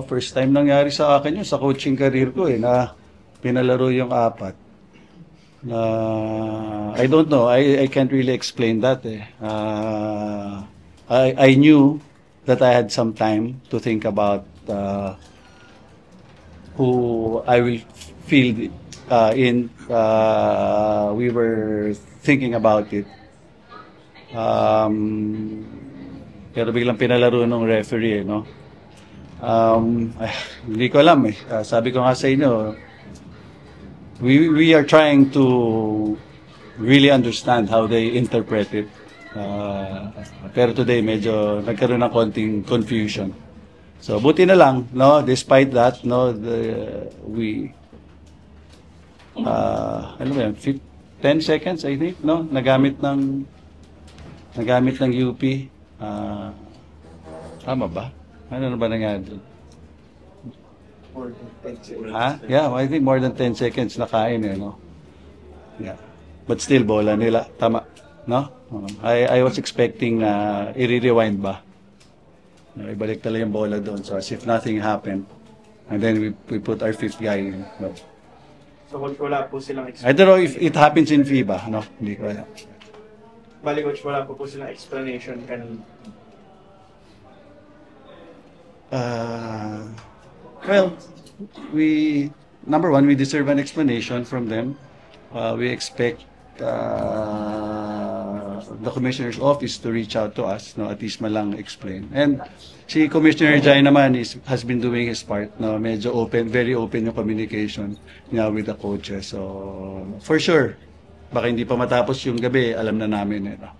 First time nangyari sa akin yun sa coaching career ko na pinalaro yung apat. I don't know. I can't really explain that. I knew that I had some time to think about who I will field in. We were thinking about it. Pero biglang pinalaro ng referee, no? Hindi ko alam eh. Sabi ko nga sa inyo, we are trying to really understand how they interpret it. Pero today medyo nagkaroon ng konting confusion. So buti na lang, no, despite that, no, ano ba yan, 10 seconds I think, no, nagamit ng UP. Tama ba? Ano na ba nangyari doon? More than 10 seconds. Yeah, I think more than 10 seconds nakain no? Yeah. But still, bola nila. Tama. No? I was expecting i-rewind ba? Ibalik talaga yung bola doon. So as if nothing happened. And then we put our fifth guy in. No? So wala po silang I don't know if it happens in FIBA. No? Hindi ko alam. Bali coach, wala po silang explanation kanina. Well, number one, we deserve an explanation from them. We expect the Commissioner's office to reach out to us, no, at least malang explain. And si Commissioner Jai naman has been doing his part, no, medyo open, very open yung communication niya with the coaches. So, for sure, baka hindi pa matapos yung gabi, alam na namin. No?